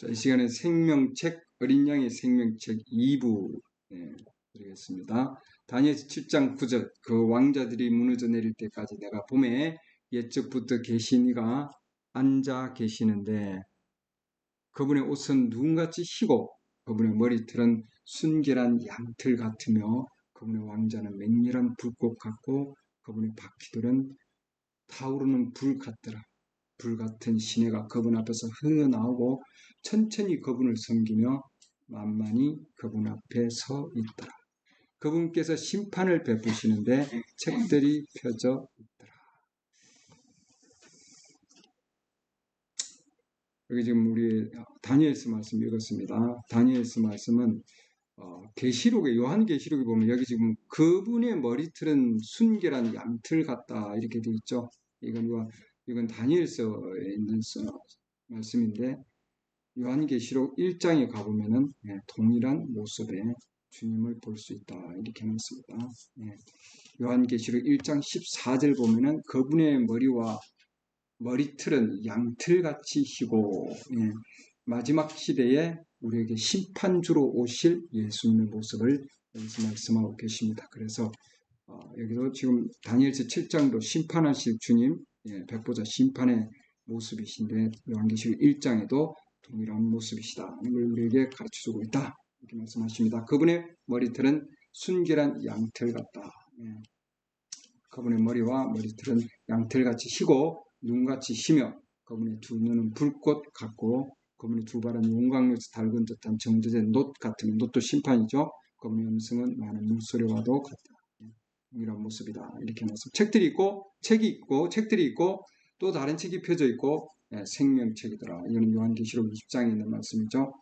자, 이 시간에 생명책, 어린 양의 생명책 2부 드리겠습니다. 다니엘서 7장 9절, 그 왕자들이 무너져 내릴 때까지 내가 봄에 옛적부터 계시니가 앉아 계시는데 그분의 옷은 눈같이 희고 그분의 머리털은 순결한 양털 같으며 그분의 왕자는 맹렬한 불꽃 같고 그분의 바퀴들은 타오르는 불 같더라. 불같은 시내가 그분 앞에서 흘러나오고 천천히 그분을 섬기며 만만히 그분 앞에 서 있더라. 그분께서 심판을 베푸시는데 책들이 펴져 있더라. 여기 지금 우리 다니엘서 말씀 읽었습니다. 다니엘서 말씀은 계시록에 요한계시록에 보면 여기 지금 그분의 머리털은 순결한 양털 같다 이렇게 되어 있죠. 이건 다니엘서에 있는 말씀인데 요한계시록 1장에 가보면은 동일한 모습의 주님을 볼 수 있다 이렇게 해놨습니다. 요한계시록 1장 14절 보면은 그분의 머리와 머리털은 양털같이 희고 마지막 시대에 우리에게 심판주로 오실 예수님의 모습을 여기서 말씀하고 계십니다. 그래서 여기도 지금 다니엘서 7장도 심판하실 주님 백보자 심판의 모습이신데 요한계시록 1장에도 동일한 모습이시다. 이걸 우리에게 가르쳐주고 있다. 이렇게 말씀하십니다. 그분의 머리털은 순결한 양털 같다. 그분의 머리와 머리털은 양털같이 희고 눈같이 희며 그분의 두 눈은 불꽃 같고 그분의 두 발은 용광로에서 달군 듯한 정제된 놋 같은 놋도 심판이죠. 그분의 음성은 많은 물소리와도 같다. 이런 모습이다. 이렇게 말씀. 책들이 있고 책들이 있고 또 다른 책이 펴져 있고 생명책이더라. 이거는 요한계시록 20장에 있는 말씀이죠.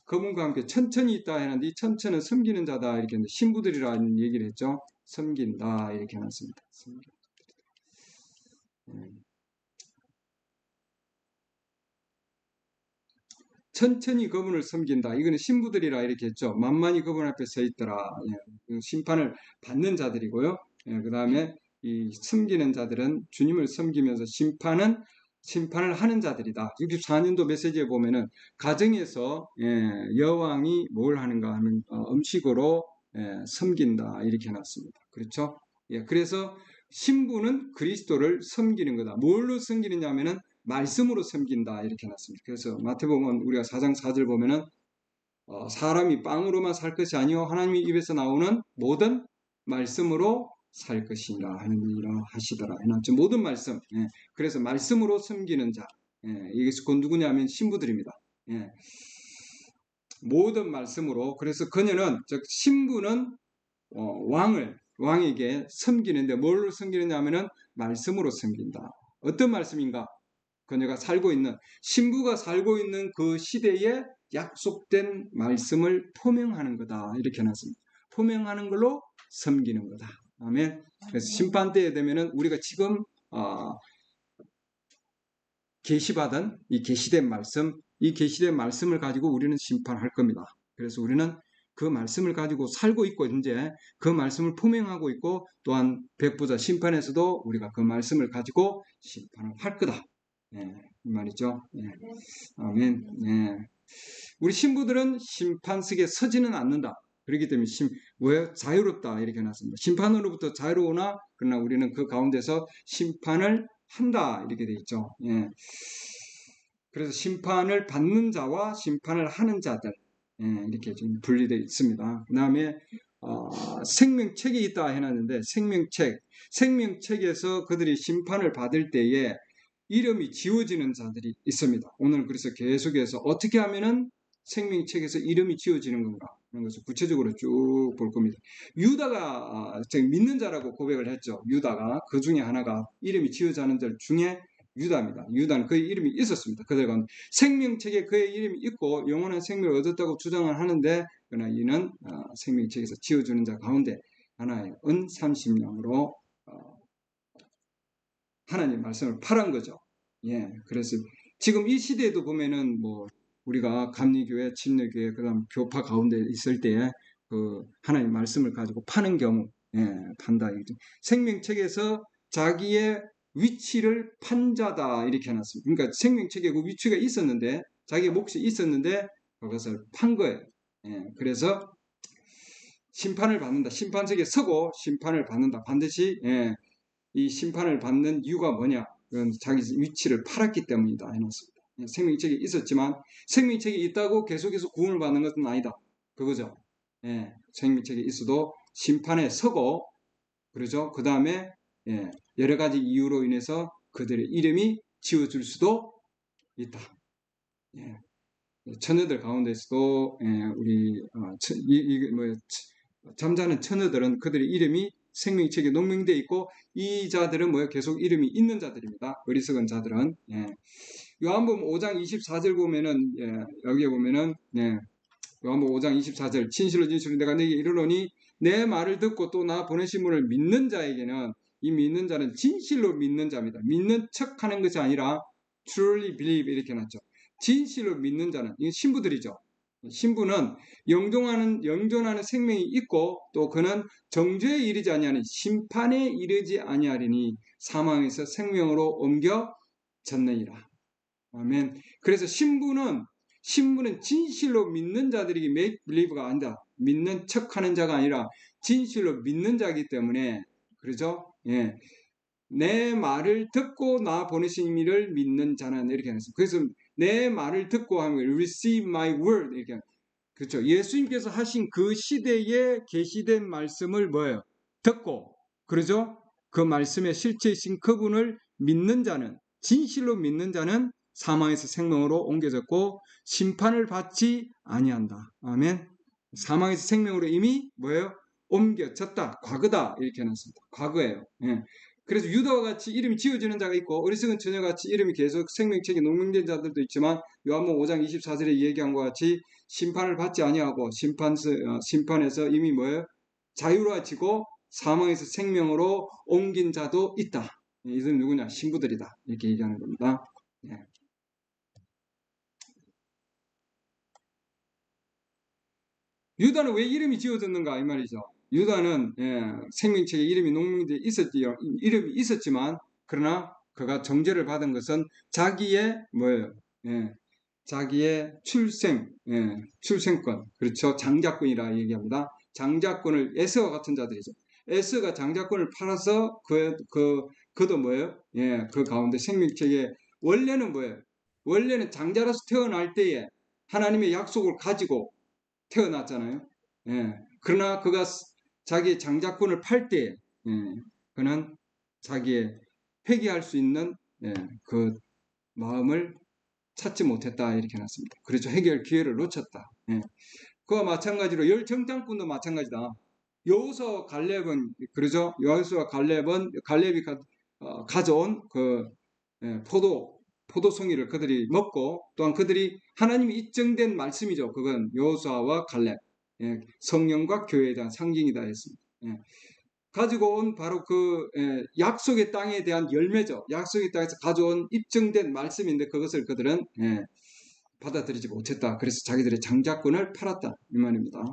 그분과 함께 천천히 있다 했는데 이 천천은 섬기는 자다 이렇게 했는데 신부들이라는 얘기를 했죠. 섬긴다 이렇게 해놨습니다. 천천히 그분을 섬긴다. 이거는 신부들이라 이렇게 했죠. 만만히 그분 앞에 서 있더라. 심판을 받는 자들이고요. 그 다음에 이 섬기는 자들은 주님을 섬기면서 심판을 하는 자들이다. 64년도 메시지에 보면은 가정에서 여왕이 뭘 하는가 하면 음식으로 섬긴다 이렇게 해놨습니다. 그렇죠? 그래서 신부는 그리스도를 섬기는 거다. 뭘로 섬기느냐 하면은 말씀으로 섬긴다 이렇게 해놨습니다. 그래서 마태복음 우리가 4장 4절 보면은 사람이 빵으로만 살 것이 아니요 하나님의 입에서 나오는 모든 말씀으로 살 것이라 하느니라 하시더라 해놨죠. 모든 말씀. 그래서 말씀으로 섬기는 자. 이것이 곧 누구냐면 신부들입니다. 모든 말씀으로. 그래서 그녀는 즉 신부는 왕에게 섬기는데 뭘로 섬기느냐 하면은 말씀으로 섬긴다. 어떤 말씀인가? 그녀가 신부가 살고 있는 그 시대에 약속된 말씀을 포명하는 거다. 이렇게 해놨습니다. 포명하는 걸로 섬기는 거다. 아멘. 그래서 심판 때에 되면은 우리가 지금 계시받은 이 계시된 말씀을 가지고 우리는 심판할 겁니다. 그래서 우리는 그 말씀을 가지고 살고 있고 이제 그 말씀을 포명하고 있고 또한 백보자 심판에서도 우리가 그 말씀을 가지고 심판을 할 거다. 이 말이죠. 아멘. 우리 신부들은 심판석에 서지는 않는다. 그렇기 때문에 왜 자유롭다 이렇게 해놨습니다. 심판으로부터 자유로우나 그러나 우리는 그 가운데서 심판을 한다 이렇게 되어 있죠. 그래서 심판을 받는 자와 심판을 하는 자들 이렇게 좀 분리되어 있습니다. 그 다음에 생명책이 있다 해놨는데 생명책에서 그들이 심판을 받을 때에 이름이 지워지는 자들이 있습니다. 오늘 그래서 계속해서 어떻게 하면은 생명책에서 이름이 지워지는 건가 이런 것을 구체적으로 쭉 볼 겁니다. 유다가 믿는 자라고 고백을 했죠. 유다가 그 중에 하나가 이름이 지워지는 자 중에 유다입니다. 유다는 그의 이름이 있었습니다. 그들 가운데 생명책에 그의 이름이 있고 영원한 생명을 얻었다고 주장을 하는데 그러나 이는 생명책에서 지워주는 자 가운데 하나의 은30냥으로 하나님 말씀을 팔은 거죠. 그래서 지금 이 시대에도 보면은 우리가 감리교회, 침례교회, 그다음 교파 가운데 있을 때에 그 하나님 말씀을 가지고 파는 경우, 판다. 생명책에서 자기의 위치를 판 자다 이렇게 해놨습니다. 그러니까 생명책에 그 위치가 있었는데 자기 몫이 있었는데 그것을 판 거예요. 그래서 심판을 받는다. 심판석에 서고 심판을 받는다. 반드시 이 심판을 받는 이유가 뭐냐? 그건 자기 위치를 팔았기 때문이다 해놓습니다. 생명책이 있었지만 생명책이 있다고 계속해서 구원을 받는 것은 아니다. 그거죠. 생명책이 있어도 심판에 서고 그러죠. 그 다음에 여러 가지 이유로 인해서 그들의 이름이 지워질 수도 있다. 처녀들 가운데서도 우리 잠자는 처녀들은 그들의 이름이 생명책에 농명되어 있고 이 자들은 계속 이름이 있는 자들입니다. 어리석은 자들은. 요한복음 5장 24절 보면은 여기에 보면은 요한복음 5장 24절 진실로 진실로 내가 너에게 이르노니 내 말을 듣고 또 나 보내신 분을 믿는 자에게는 이 믿는 자는 진실로 믿는 자입니다. 믿는 척하는 것이 아니라 truly believe 이렇게 놨죠. 진실로 믿는 자는 이 신부들이죠. 신부는 영존하는 생명이 있고 또 그는 정죄에 이르지 아니하니 심판에 이르지 아니하리니 사망에서 생명으로 옮겨졌느니라. 아멘. 그래서 신부는 진실로 믿는 자들에게 make believe가 아니다. 믿는 척하는 자가 아니라 진실로 믿는 자이기 때문에 그렇죠? 내 말을 듣고 나 보내신 이를 믿는 자는 이렇게 했습니다. 그래서 내 말을 듣고 하면 receive my word 이렇게 그렇죠. 예수님께서 하신 그 시대에 계시된 말씀을 듣고 그러죠? 그 말씀의 실체이신 그분을 믿는 자는 진실로 믿는 자는 사망에서 생명으로 옮겨졌고 심판을 받지 아니한다. 아멘. 사망에서 생명으로 이미 옮겨졌다. 과거다. 이렇게 해놨습니다. 과거예요. 그래서 유다와 같이 이름이 지어지는 자가 있고 어리석은 처녀같이 이름이 계속 생명책에 농명된 자들도 있지만 요한복음 5장 24절에 얘기한 것 같이 심판을 받지 아니하고 심판에서 이미 자유로워지고 사망에서 생명으로 옮긴 자도 있다. 이들은 누구냐? 신부들이다. 이렇게 얘기하는 겁니다. 유다는 왜 이름이 지어졌는가 이 말이죠. 유다는 생명책에 이름이 농명되어 이름이 있었지만 그러나 그가 정죄를 받은 것은 자기의 자기의 출생권 그렇죠. 장자권이라 얘기합니다. 장자권을 에서와 같은 자들이죠. 에서가 장자권을 팔아서 그도 그 가운데 생명책에 원래는 원래는 장자로서 태어날 때에 하나님의 약속을 가지고 태어났잖아요. 그러나 그가 자기의 장자권을 팔 때에 그는 자기의 회개할 수 있는 그 마음을 찾지 못했다 이렇게 해놨습니다. 그렇죠. 해결 기회를 놓쳤다. 그와 마찬가지로 열정장꾼도 마찬가지다. 여호수아와 갈렙은 그러죠. 여호수아와 갈렙이 가져온 그 포도송이를 그들이 먹고 또한 그들이 하나님이 입증된 말씀이죠. 그건 여호수아와 갈렙 성령과 교회에 대한 상징이다 했습니다. 가지고 온 바로 그 약속의 땅에 대한 열매죠. 약속의 땅에서 가져온 입증된 말씀인데 그것을 그들은 받아들이지 못했다. 그래서 자기들의 장자권을 팔았다. 이 말입니다.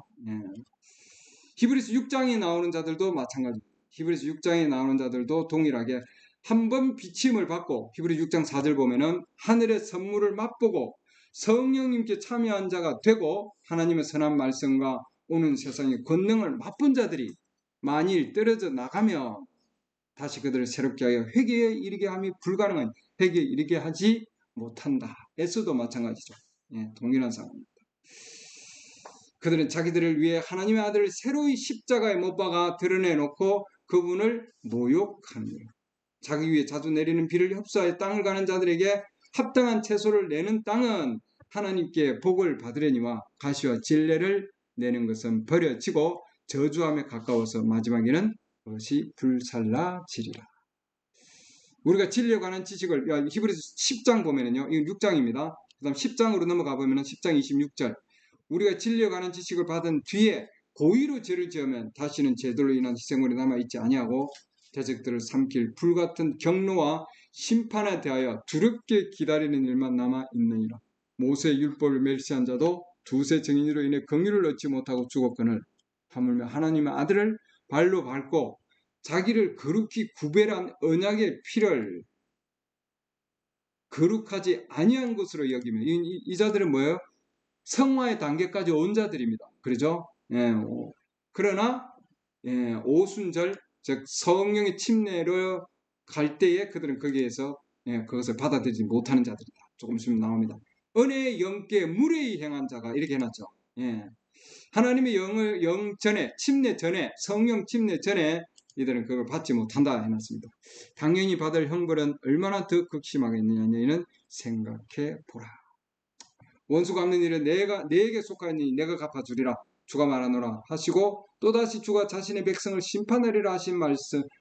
히브리서 6장에 나오는 자들도 마찬가지입니다. 히브리서 6장에 나오는 자들도 동일하게 한 번 비침을 받고 히브리 6장 4절 보면은 하늘의 선물을 맛보고 성령님께 참여한 자가 되고 하나님의 선한 말씀과 오는 세상의 권능을 맛본 자들이 만일 떨어져 나가면 다시 그들을 새롭게 하여 회개에 이르게 함이 불가능한 회개에 이르게 하지 못한다. 에서도 마찬가지죠. 동일한 상황입니다. 그들은 자기들을 위해 하나님의 아들을 새로이 십자가에 못 박아 드러내놓고 그분을 모욕하는 거예요. 자기 위에 자주 내리는 비를 흡수하여 땅을 가는 자들에게 합당한 채소를 내는 땅은 하나님께 복을 받으려니와 가시와 진례를 내는 것은 버려지고 저주함에 가까워서 마지막에는 그것이 불살라지리라. 우리가 진리에 관한 지식을 히브리서 10장 보면은요. 이건 6장입니다. 그 다음 10장으로 넘어가 보면은 10장 26절 우리가 진리에 관한 지식을 받은 뒤에 고의로 죄를 지으면 다시는 죄들로 인한 희생물이 남아있지 아니하고 대적들을 삼킬 불같은 경로와 심판에 대하여 두렵게 기다리는 일만 남아있느니라. 모세의 율법을 멸시한 자도 두세 증인으로 인해 긍휼을 얻지 못하고 죽었거늘 하물며 하나님의 아들을 발로 밟고 자기를 거룩히 구별한 언약의 피를 거룩하지 아니한 것으로 여기며 이 자들은 뭐예요? 성화의 단계까지 온 자들입니다. 그러죠? 예, 그러나 오순절 즉 성령의 침례로 갈 때에 그들은 거기에서 그것을 받아들이지 못하는 자들이다. 조금 있으면 나옵니다. 은혜의 영께 무례히 행한 자가 이렇게 해놨죠. 하나님의 영 전에 침례 전에 성령 침례 전에 이들은 그걸 받지 못한다 해놨습니다. 당연히 받을 형벌은 얼마나 더 극심하겠느냐 너희는 생각해 보라. 원수 갚는 일은 내게 속하니 내가 갚아주리라 주가 말하노라 하시고 또다시 주가 자신의 백성을 심판하리라 하신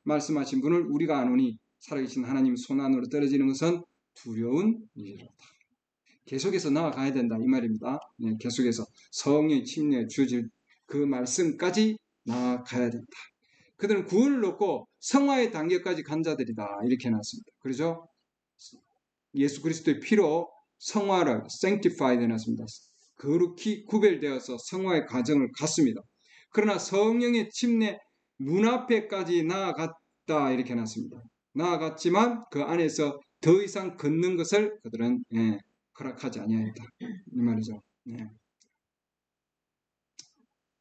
말씀하신 분을 우리가 아노니 살아계신 하나님 손안으로 떨어지는 것은 두려운 일이로다. 계속해서 나아가야 된다 이 말입니다. 계속해서 성령의 침례에 주어질 그 말씀까지 나아가야 된다. 그들은 구원을 놓고 성화의 단계까지 간 자들이다 이렇게 해놨습니다. 그렇죠? 예수 그리스도의 피로 성화를 sanctified 해놨습니다. 거룩히 구별되어서 성화의 과정을 갔습니다. 그러나 성령의 침례 문 앞에까지 나아갔다 이렇게 해놨습니다. 나아갔지만 그 안에서 더 이상 걷는 것을 그들은 허락하지 아니하였다 이 말이죠.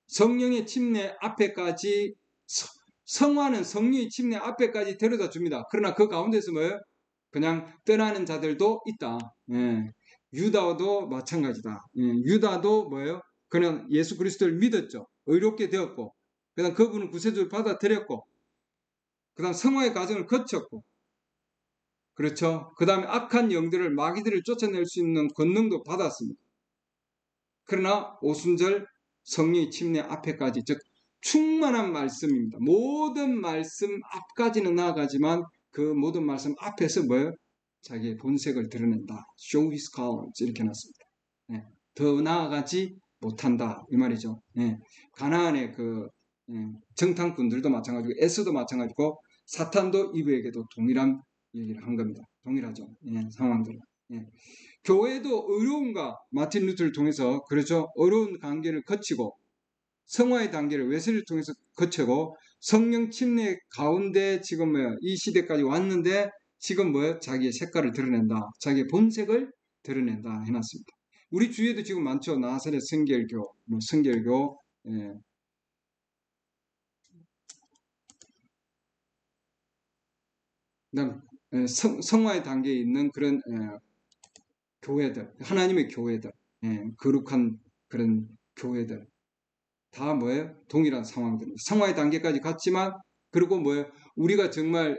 성령의 침례 앞에까지 성화는 성령의 침례 앞에까지 데려다 줍니다. 그러나 그 가운데서 뭐예요? 그냥 떠나는 자들도 있다. 유다도 마찬가지다. 유다도 뭐예요? 그냥 예수 그리스도를 믿었죠. 의롭게 되었고, 그다음 그분은 구세주를 받아들였고, 그다음 성화의 과정을 거쳤고, 그렇죠. 그다음에 악한 영들을 마귀들을 쫓아낼 수 있는 권능도 받았습니다. 그러나 오순절 성령의 침례 앞에까지 즉 충만한 말씀입니다. 모든 말씀 앞까지는 나아가지만 그 모든 말씀 앞에서 뭐예요? 자기의 본색을 드러낸다. Show his colors 이렇게 놨습니다. 더 나아가지 못한다 이 말이죠. 가나안의 그 정탐꾼들도 마찬가지고 에스도 마찬가지고 사탄도 이브에게도 동일한 얘기를 한 겁니다. 동일하죠. 상황들. 교회도 어려움과 마틴 루터를 통해서 그렇죠. 어려운 관계를 거치고 성화의 단계를 웨슬리를 통해서 거치고 성령 침례 가운데 지금 이 시대까지 왔는데 지금 자기의 색깔을 드러낸다. 자기의 본색을 드러낸다 해놨습니다. 우리 주위에도 지금 많죠. 나사렛 성결교, 성결교, 그다음 성화의 단계에 있는 그런 교회들, 하나님의 교회들, 거룩한 그런 교회들 다 뭐예요? 동일한 상황들입니다. 성화의 단계까지 갔지만 그리고 뭐예요? 우리가 정말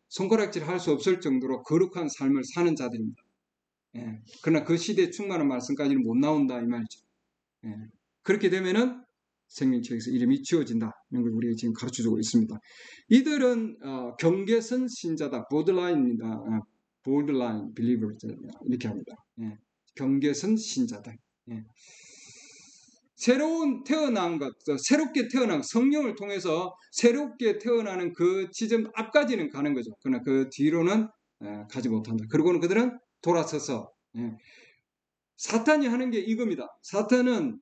손가락질 할 수 없을 정도로 거룩한 삶을 사는 자들입니다. 그러나 그 시대에 충만한 말씀까지는 못 나온다 이 말이죠. 그렇게 되면은 생명책에서 이름이 지워진다. 이런 걸 우리가 지금 가르쳐주고 있습니다. 이들은 경계선 신자다. 보드라인입니다. borderline believers 이렇게 합니다. 경계선 신자다. 새로운 태어난 것, 새롭게 태어난 성령을 통해서 새롭게 태어나는 그 지점 앞까지는 가는 거죠. 그러나 그 뒤로는 가지 못한다. 그리고는 그들은 돌아서서 사탄이 하는 게 이겁니다. 사탄은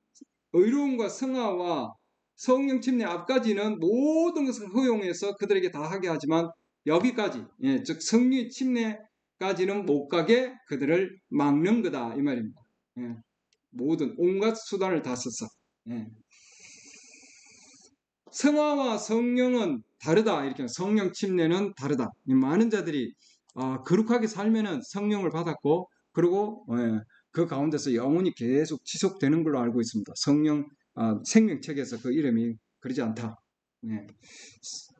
의로움과 성화와 성령 침례 앞까지는 모든 것을 허용해서 그들에게 다 하게 하지만 여기까지 즉 성령 침례까지는 못 가게 그들을 막는 거다 이 말입니다. 모든 온갖 수단을 다 썼어. 성화와 성령은 다르다. 이렇게 성령 침례는 다르다. 많은 자들이 거룩하게 살면은 성령을 받았고 그리고 그 가운데서 영원히 계속 지속되는 걸로 알고 있습니다. 생명책에서 그 이름이 그러지 않다.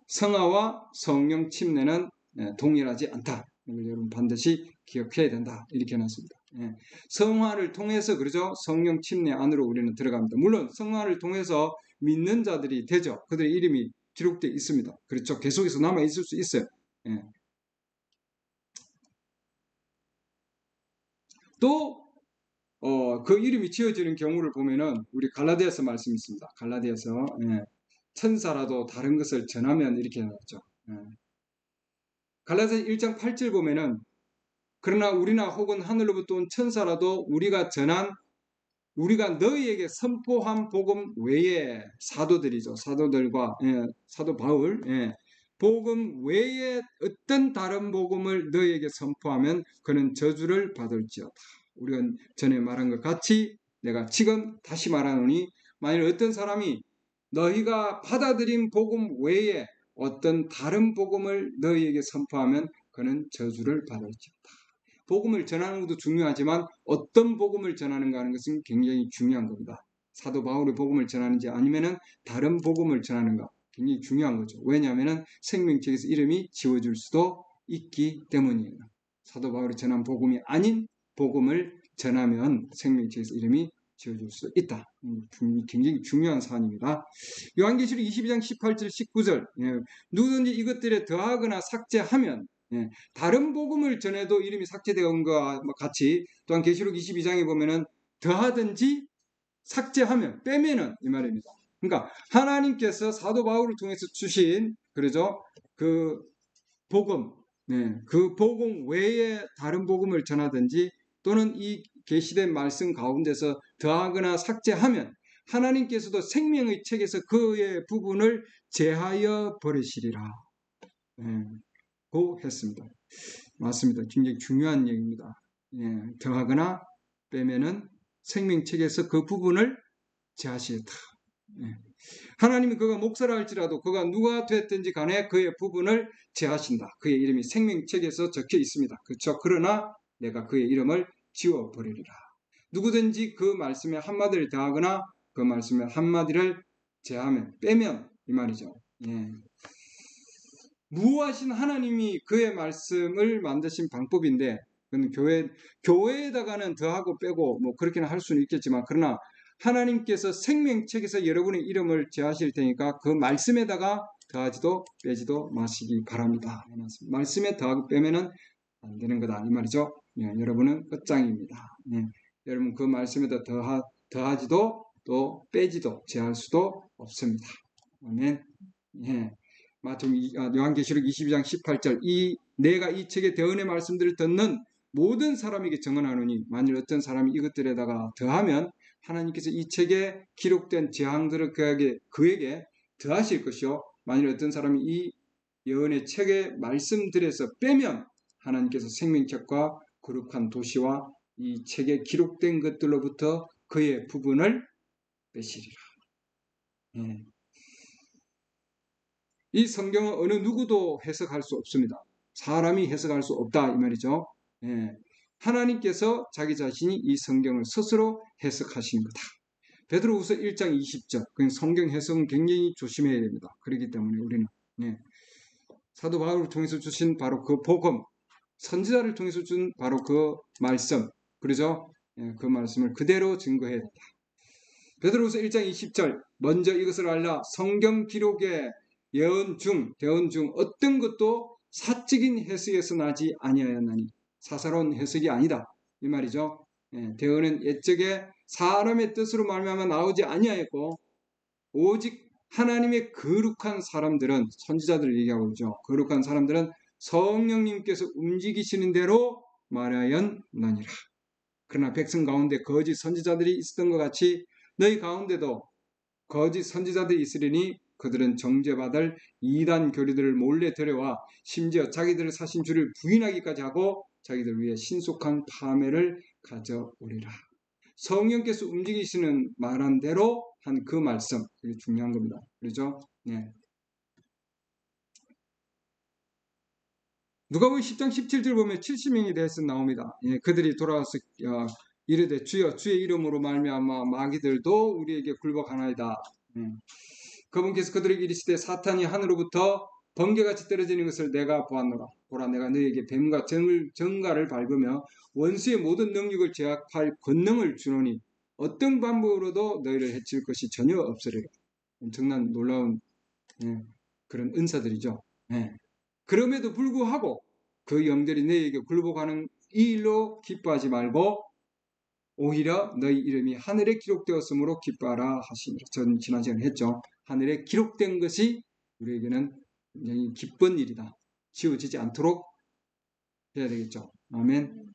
성화와 성령 침례는 동일하지 않다. 이걸 여러분 반드시 기억해야 된다. 이렇게 해놨습니다. 성화를 통해서 그러죠. 성령 침례 안으로 우리는 들어갑니다. 물론 성화를 통해서 믿는 자들이 되죠. 그들의 이름이 기록되어 있습니다. 그렇죠. 계속해서 남아 있을 수 있어요. 또 그 이름이 지어지는 경우를 보면은 우리 갈라디아서 말씀이 있습니다. 갈라디아서 천사라도 다른 것을 전하면 이렇게 해놨죠. 갈라디아서 1장 8절 보면은 그러나 우리나 혹은 하늘로부터 온 천사라도 우리가 너희에게 선포한 복음 외에 사도들이죠. 사도들과 사도 바울 복음 외에 어떤 다른 복음을 너희에게 선포하면 그는 저주를 받을지어다. 우리가 전에 말한 것 같이 내가 지금 다시 말하노니 만일 어떤 사람이 너희가 받아들인 복음 외에 어떤 다른 복음을 너희에게 선포하면 그는 저주를 받을지어다. 복음을 전하는 것도 중요하지만 어떤 복음을 전하는가 하는 것은 굉장히 중요한 겁니다. 사도 바울의 복음을 전하는지 아니면은 다른 복음을 전하는가 굉장히 중요한 거죠. 왜냐하면 생명책에서 이름이 지워질 수도 있기 때문이에요. 사도 바울이 전한 복음이 아닌 복음을 전하면 생명책에서 이름이 지워질 수 있다. 굉장히 중요한 사안입니다. 요한계시록 22장 18절 19절 누구든지 이것들에 더하거나 삭제하면 다른 복음을 전해도 이름이 삭제되어 것과 같이 또한 계시록 22장에 보면은 더하든지 삭제하면 빼면은 이 말입니다. 그러니까 하나님께서 사도 바울을 통해서 주신 그러죠 그 복음, 그 복음 외에 다른 복음을 전하든지 또는 이 계시된 말씀 가운데서 더하거나 삭제하면 하나님께서도 생명의 책에서 그의 부분을 제하여 버리시리라. 고 했습니다. 맞습니다. 굉장히 중요한 얘기입니다. 더하거나 빼면은 생명책에서 그 부분을 제하시겠다. 하나님이 그가 목사라 할지라도 그가 누가 됐든지 간에 그의 부분을 제하신다. 그의 이름이 생명책에서 적혀 있습니다. 그렇죠? 그러나 내가 그의 이름을 지워버리리라. 누구든지 그 말씀에 한마디를 더하거나 그 말씀에 한마디를 제하면 빼면 이 말이죠. 무하신 하나님이 그의 말씀을 만드신 방법인데 그건 교회에다가는 더하고 빼고 뭐 그렇게는 할 수는 있겠지만 그러나 하나님께서 생명책에서 여러분의 이름을 제하실 테니까 그 말씀에다가 더하지도 빼지도 마시기 바랍니다. 말씀에 더하고 빼면은 안 되는 거다 이 말이죠. 여러분은 끝장입니다. 여러분 그 말씀에다 더하지도 또 빼지도 제할 수도 없습니다. 아멘. 요한계시록 22장 18절 내가 이 책의 대언의 말씀들을 듣는 모든 사람에게 증언하노니 만일 어떤 사람이 이것들에다가 더하면 하나님께서 이 책에 기록된 재앙들을 그에게 더하실 것이요 만일 어떤 사람이 이 예언의 책의 말씀들에서 빼면 하나님께서 생명책과 거룩한 도시와 이 책에 기록된 것들로부터 그의 부분을 빼시리라. 이 성경은 어느 누구도 해석할 수 없습니다. 사람이 해석할 수 없다 이 말이죠. 하나님께서 자기 자신이 이 성경을 스스로 해석하시는 거다. 베드로후서 1장 20절 성경 해석은 굉장히 조심해야 됩니다. 그렇기 때문에 우리는 사도 바울을 통해서 주신 바로 그 복음, 선지자를 통해서 준 바로 그 말씀, 그러죠? 그 말씀을 그대로 증거해야 된다. 베드로후서 1장 20절 먼저 이것을 알라 성경 기록에 대언 중 어떤 것도 사적인 해석에서 나지 아니하였나니 사사로운 해석이 아니다 이 말이죠. 대언은 옛적에 사람의 뜻으로 말미암아 나오지 아니하였고 오직 하나님의 거룩한 사람들은 선지자들을 얘기하고 있죠. 거룩한 사람들은 성령님께서 움직이시는 대로 말하였나니라. 그러나 백성 가운데 거짓 선지자들이 있었던 것 같이 너희 가운데도 거짓 선지자들이 있으리니 그들은 정죄받을 이단 교리들을 몰래 데려와 심지어 자기들을 사신 주를 부인하기까지 하고 자기들 위해 신속한 파멸을 가져오리라. 성령께서 움직이시는 말한 대로 한 그 말씀, 그게 중요한 겁니다. 그렇죠? 누가복음 10장 17절 보면 70명에 대해서 나옵니다. 그들이 돌아와서 이르되 주여 주의 이름으로 말미암아 마귀들도 우리에게 굴복하나이다. 그분께서 그들에게 이르시되 사탄이 하늘로부터 번개같이 떨어지는 것을 내가 보았노라. 보라 내가 너희에게 뱀과 정갈을 밟으며 원수의 모든 능력을 제압할 권능을 주노니 어떤 방법으로도 너희를 해칠 것이 전혀 없으리라. 엄청난 놀라운 그런 은사들이죠. 그럼에도 불구하고 그 영들이 너희에게 굴복하는 이 일로 기뻐하지 말고 오히려 너희 이름이 하늘에 기록되었으므로 기뻐하라 하시니라. 전 지난 시간에 했죠. 하늘에 기록된 것이 우리에게는 굉장히 기쁜 일이다. 지워지지 않도록 해야 되겠죠. 아멘.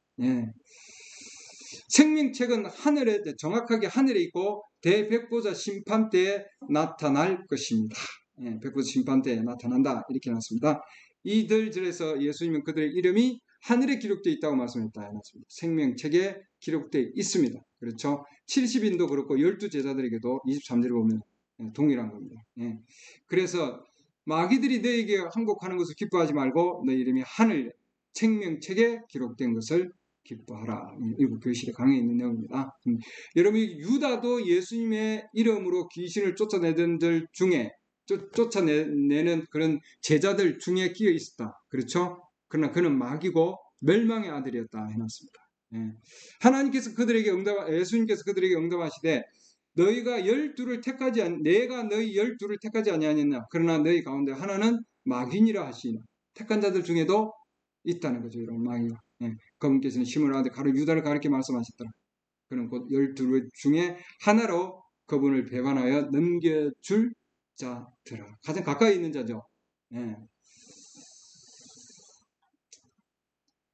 생명책은 정확하게 하늘에 있고 대백보자 심판 때에 나타날 것입니다. 백부지 심판 때 나타난다 이렇게 해놨습니다. 이들절에서 예수님은 그들의 이름이 하늘에 기록되어 있다고 말씀했다 해놨습니다. 생명책에 기록되어 있습니다. 그렇죠? 70인도 그렇고 12제자들에게도 23절에 보면 동일한 겁니다. 그래서 마귀들이 너에게 항복하는 것을 기뻐하지 말고 너 이름이 하늘 생명책에 기록된 것을 기뻐하라. 일부 교실에 강의에 있는 내용입니다. 여러분 유다도 예수님의 이름으로 귀신을 쫓아내던 들 중에 쫓아내는 그런 제자들 중에 끼어 있었다. 그렇죠? 그러나 그는 마귀고 멸망의 아들이었다 해놨습니다. 하나님께서 그들에게 예수님께서 그들에게 응답하시되 너희가 내가 너희 12를 택하지 아니하였냐. 그러나 너희 가운데 하나는 마귀니라 하시나. 택한 자들 중에도 있다는 거죠. 여러분 마귀가. 그분께서는 시몬 아들 가룟 유다를 가리켜 말씀하셨더라. 그는 곧 12 중에 하나로 그분을 배반하여 넘겨줄 자들아. 가장 가까이 있는 자죠.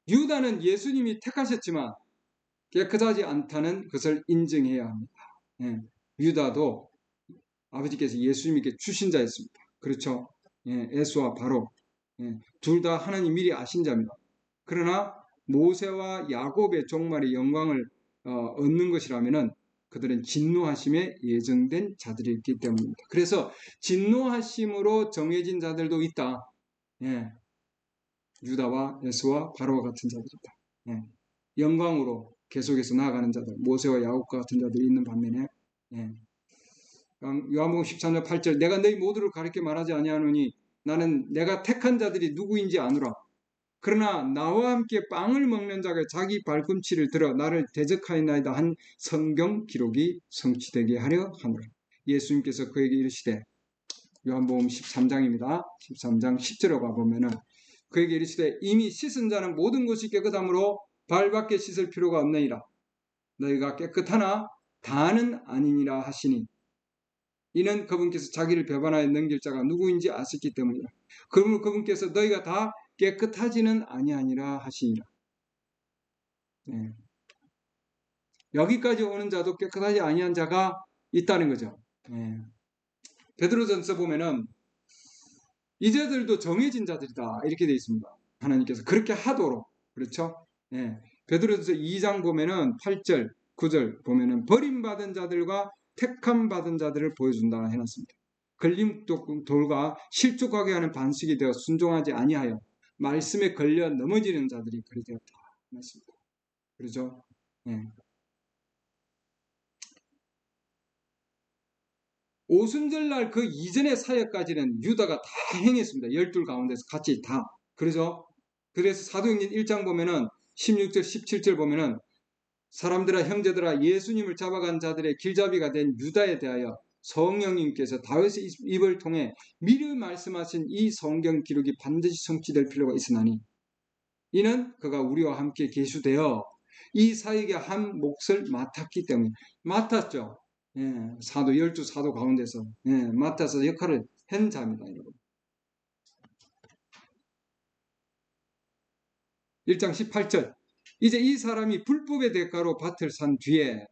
유다는 예수님이 택하셨지만 깨끗하지 않다는 것을 인정해야 합니다. 유다도 아버지께서 예수님께 주신 자였습니다. 그렇죠? 에스와 바로 둘 다 하나님 미리 아신 자입니다. 그러나 모세와 야곱의 종말의 영광을 얻는 것이라면은 그들은 진노하심에 예정된 자들이었기 때문입니다. 그래서 진노하심으로 정해진 자들도 있다. 유다와 에스와 바로와 같은 자들이다. 영광으로 계속해서 나아가는 자들, 모세와 야곱과 같은 자들이 있는 반면에 요한복음 13장 8절 내가 너희 모두를 가르쳐 말하지 아니하노니 나는 내가 택한 자들이 누구인지 아노라. 그러나 나와 함께 빵을 먹는 자가 자기 발꿈치를 들어 나를 대적하였나이다 한 성경 기록이 성취되게 하려 하노라. 예수님께서 그에게 이르시되 요한복음 13장입니다. 13장 10절에 가보면은 그에게 이르시되 이미 씻은 자는 모든 것이 깨끗하므로 발밖에 씻을 필요가 없느니라. 너희가 깨끗하나 다는 아니니라 하시니 이는 그분께서 자기를 배반하여 넘길 자가 누구인지 아셨기 때문이라. 그러므로 그분께서 너희가 다 깨끗하지는 아니하니라 하시니라. 여기까지 오는 자도 깨끗하지 아니한 자가 있다는 거죠. 베드로전서 보면은 이제들도 정해진 자들이다 이렇게 되어 있습니다. 하나님께서 그렇게 하도록. 그렇죠? 베드로전서 2장 보면은 8절 9절 보면은 버림받은 자들과 택함 받은 자들을 보여준다 해놨습니다. 걸림 돌과 실족하게 하는 반석이 되어 순종하지 아니하여 말씀에 걸려 넘어지는 자들이 그리 되었다 해놨습니다. 그렇죠? 오순절날 그 이전의 사역까지는 유다가 다 행했습니다. 12 가운데서 같이 다. 그래서 사도행전 1장 보면은 16절 17절 보면은 사람들아 형제들아 예수님을 잡아간 자들의 길잡이가 된 유다에 대하여 성령님께서 다윗의 입을 통해 미리 말씀하신 이 성경 기록이 반드시 성취될 필요가 있으나니 이는 그가 우리와 함께 계수되어 이 사역의 한 몫을 맡았기 때문에 맡았죠. 사도 12사도 가운데서 맡아서 역할을 한 자입니다. 여러분. 1장 18절 이제 이 사람이 불법의 대가로 밭을 산 뒤에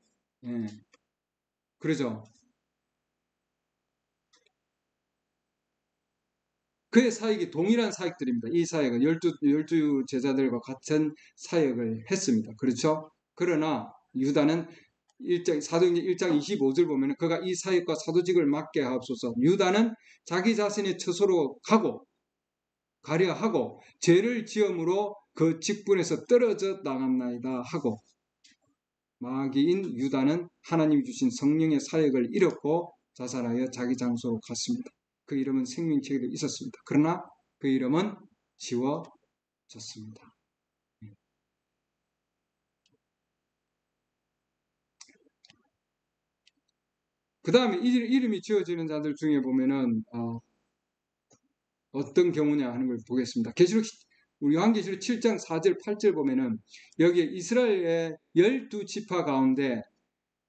그러죠. 그의 사역이 동일한 사역들입니다. 이 사역은 12 제자들과 같은 사역을 했습니다. 그렇죠? 그러나 유다는 사도행전 1장 25절 보면 그가 이 사역과 사도직을 맡게 하옵소서. 유다는 자기 자신의 처소로 가려 하고 죄를 지음으로 그 직분에서 떨어져 나갔나이다 하고 마귀인 유다는 하나님이 주신 성령의 사역을 잃었고 자살하여 자기 장소로 갔습니다. 그 이름은 생명책에도 있었습니다. 그러나 그 이름은 지워졌습니다. 그 다음에 이름이 지워지는 자들 중에 보면은 어떤 경우냐 하는 걸 보겠습니다. 우리 요한계시록 7장 4절 8절 보면은 여기에 이스라엘의 12지파 가운데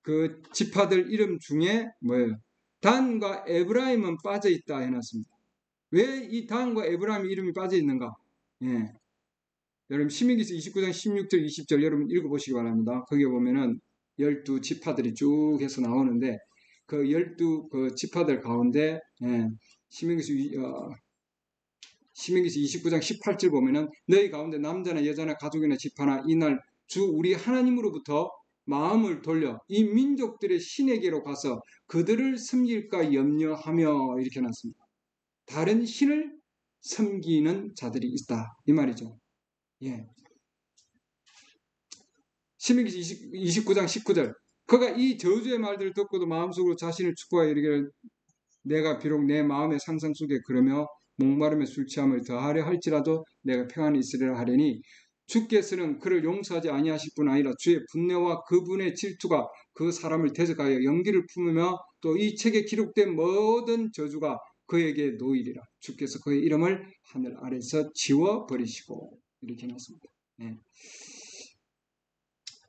그 지파들 이름 중에 뭐예요? 단과 에브라임은 빠져 있다 해놨습니다. 왜 이 단과 에브라임 이름이 빠져 있는가? 여러분 신명기서 29장 16절 20절 여러분 읽어보시기 바랍니다. 거기에 보면은 12지파들이 쭉 해서 나오는데 그 12 그 지파들 가운데 신명기서 29장 18절 보면은 너희 가운데 남자나 여자나 가족이나 집하나 이날 주 우리 하나님으로부터 마음을 돌려 이 민족들의 신에게로 가서 그들을 섬길까 염려하며 이렇게 놨습니다. 다른 신을 섬기는 자들이 있다 이 말이죠. 예. 신명기서 29장 19절 그가 이 저주의 말들을 듣고도 마음속으로 자신을 축복하여 이르기를 내가 비록 내 마음의 상상 속에 그러며 목마름에 술 취함을 더하려 할지라도 내가 평안히 있으리라 하려니 주께서는 그를 용서하지 아니하실 뿐 아니라 주의 분노와 그분의 질투가 그 사람을 대적하여 연기를 품으며 또 이 책에 기록된 모든 저주가 그에게 놓이리라. 주께서 그의 이름을 하늘 아래서 지워버리시고 이렇게 해놨습니다. 네.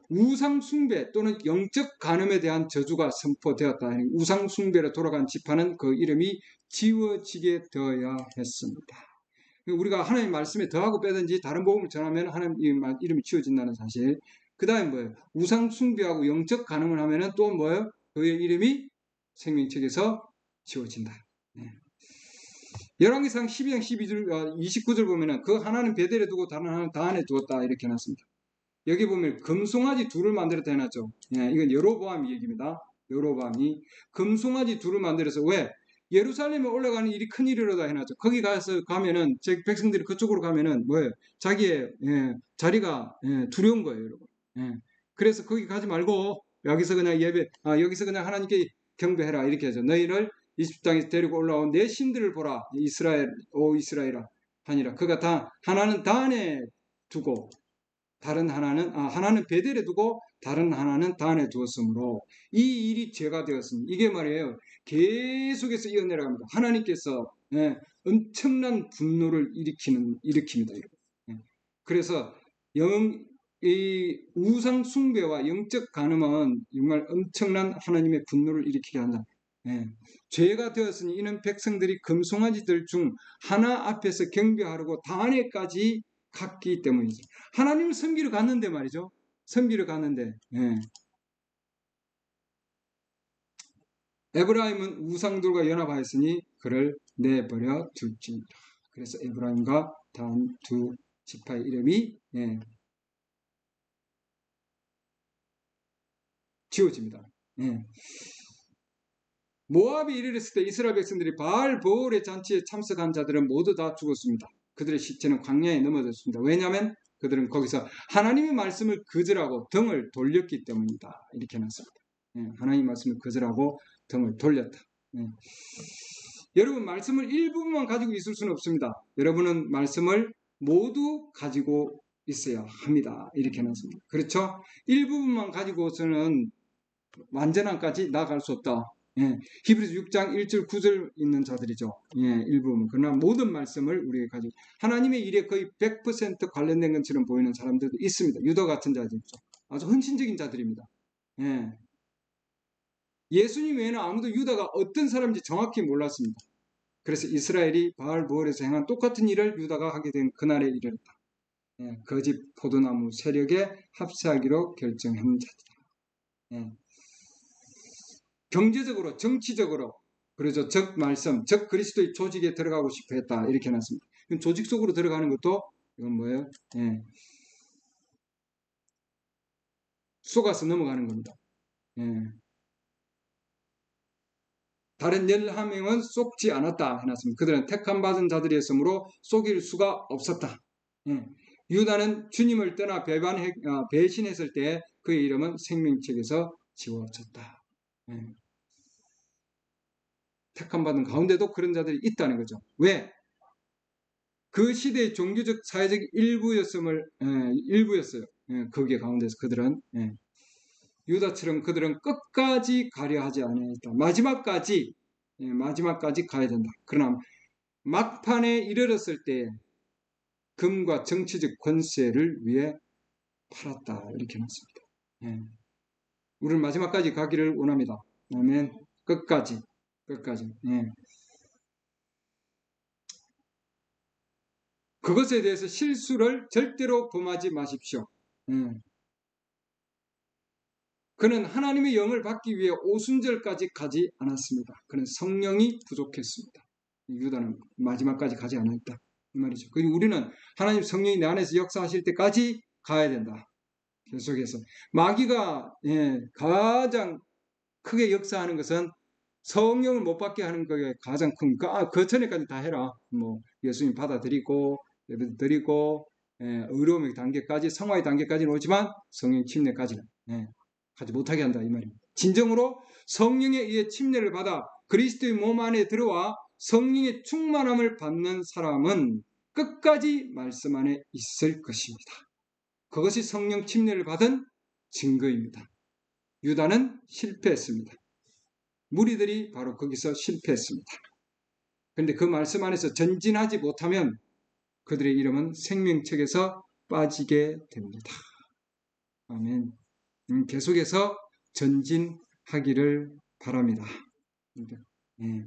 우상 숭배 또는 영적 간음에 대한 저주가 선포되었다. 우상 숭배로 돌아간 지파는 그 이름이 지워지게 되어야 했습니다. 우리가 하나님 말씀에 더하고 빼든지 다른 복음을 전하면 하나님 이름이 지워진다는 사실. 그 다음에 뭐예요? 우상 숭배하고 영적 간음을 하면은 또 뭐예요? 그의 이름이 생명책에서 지워진다. 네. 열왕기상 12장 29절 보면은 그 하나는 베델에 두고 다른 하나는 다한에 두었다 이렇게 해놨습니다. 여기 보면 금송아지 둘을 만들었다 해놨죠. 예, 이건 여로보암 얘기입니다. 여로보암이 금송아지 둘을 만들어서 왜? 예루살렘에 올라가는 일이 큰 일이로다 해놨죠. 거기 가면은 제 백성들이 그쪽으로 가면은 뭐예요? 자기의 자리가 두려운 거예요, 여러분. 예. 그래서 거기 가지 말고 여기서 그냥 여기서 그냥 하나님께 경배해라 이렇게 하죠. 너희를 이집트 땅에서 데리고 올라온 내 신들을 보라, 이스라엘아 하니라. 그가 다 하나는 단에 두고 다른 하나는 베델에 두고 다른 하나는 단에 두었으므로 이 일이 죄가 되었습니다. 이게 말이에요. 계속해서 이어내려갑니다. 하나님께서 엄청난 분노를 일으킵니다. 그래서 이 우상 숭배와 영적 간음은 정말 엄청난 하나님의 분노를 일으키게 한다. 죄가 되었으니 이는 백성들이 금송아지들 중 하나 앞에서 경배하려고 단에까지 갔기 때문이죠. 하나님을 섬기러 갔는데 말이죠. 섬기러 갔는데 에브라임은 우상들과 연합하였으니 그를 내버려 둘지니라. 그래서 에브라임과 단 두 지파의 이름이 지워집니다. 모압이 이르렀을 때 이스라엘 백성들이 바알 보올의 잔치에 참석한 자들은 모두 다 죽었습니다. 그들의 시체는 광야에 넘어졌습니다. 왜냐하면 그들은 거기서 하나님의 말씀을 거절하고 등을 돌렸기 때문이다. 이렇게 해놨습니다. 하나님의 말씀을 거절하고 등을 돌렸다. 여러분 말씀을 일부분만 가지고 있을 수는 없습니다. 여러분은 말씀을 모두 가지고 있어야 합니다. 이렇게 해놨습니다. 그렇죠? 일부분만 가지고서는 완전함까지 나아갈 수 없다. 히브리서 6장 1절 9절 있는 자들이죠. 일부분. 그러나 모든 말씀을 우리가 가지고 하나님의 일에 거의 100% 관련된 것처럼 보이는 사람들도 있습니다. 유다 같은 자들이죠. 아주 헌신적인 자들입니다. 예수님 외에는 아무도 유다가 어떤 사람인지 정확히 몰랐습니다. 그래서 이스라엘이 바알보올에서 행한 똑같은 일을 유다가 하게 된 그날에 이르렀다. 거짓 포도나무 세력에 합세하기로 결정한 자들이다. 경제적으로, 정치적으로, 그래서 적 말씀, 적 그리스도의 조직에 들어가고 싶어 했다. 이렇게 해놨습니다. 조직 속으로 들어가는 것도, 이건 뭐예요? 속아서 넘어가는 겁니다. 다른 11명은 속지 않았다. 해놨습니다. 그들은 택함 받은 자들이었으므로 속일 수가 없었다. 유다는 주님을 떠나 배신했을 때 그의 이름은 생명책에서 지워졌다. 택함 받은 가운데도 그런 자들이 있다는 거죠. 왜? 그 시대의 종교적 사회적 일부였어요. 거기에 가운데서 그들은 유다처럼 그들은 끝까지 가려 하지 않았다. 마지막까지 가야 된다. 그러나 막판에 이르렀을 때 금과 정치적 권세를 위해 팔았다. 이렇게 놨습니다. 우리는 마지막까지 가기를 원합니다. 아멘. 끝까지. 그것에 대해서 실수를 절대로 범하지 마십시오. 그는 하나님의 영을 받기 위해 오순절까지 가지 않았습니다. 그는 성령이 부족했습니다. 유다는 마지막까지 가지 않았다 이 말이죠. 그리고 우리는 하나님 성령이 내 안에서 역사하실 때까지 가야 된다. 계속해서 마귀가 가장 크게 역사하는 것은 성령을 못 받게 하는 것이 가장 큰, 그 전에까지 다 해라. 뭐 예수님 받아들이고 예배 드리고 의로움의 단계까지, 성화의 단계까지는 오지만 성령 침례까지는 가지 못하게 한다 이 말입니다. 진정으로 성령에 의해 침례를 받아 그리스도의 몸 안에 들어와 성령의 충만함을 받는 사람은 끝까지 말씀 안에 있을 것입니다. 그것이 성령 침례를 받은 증거입니다. 유다는 실패했습니다. 무리들이 바로 거기서 실패했습니다. 그런데 그 말씀 안에서 전진하지 못하면 그들의 이름은 생명책에서 빠지게 됩니다. 아멘. 계속해서 전진하기를 바랍니다. 네.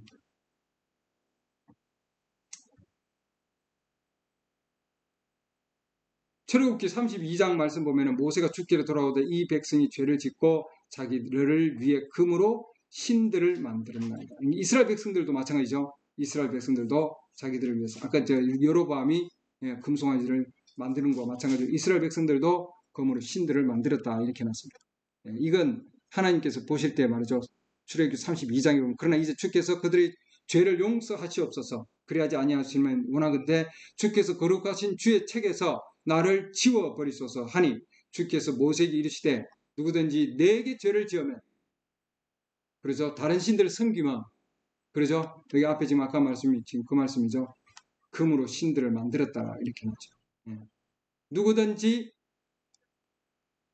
출애굽기 32장 말씀 보면은 모세가 죽기로 돌아오되 이 백성이 죄를 짓고 자기들을 위해 금으로 신들을 만들었나이다. 이스라엘 백성들도 마찬가지죠. 이스라엘 백성들도 자기들을 위해서 아까 여로보암이 금송아지를 만드는 것과 마찬가지로 이스라엘 백성들도 금으로 신들을 만들었다 이렇게 해놨습니다. 이건 하나님께서 보실 때 말이죠. 출애굽기 32장에 보면 그러나 이제 주께서 그들의 죄를 용서하시옵소서 그리하지 아니하시면 원하건대 주께서 거룩하신 주의 책에서 나를 지워버리소서 하니 주께서 모세에게 이르시되 누구든지 내게 죄를 지으면 그래서 다른 신들을 섬기면 그러죠. 여기 앞에 지금 아까 말씀이 지금 그 말씀이죠. 금으로 신들을 만들었다 이렇게 나죠. 누구든지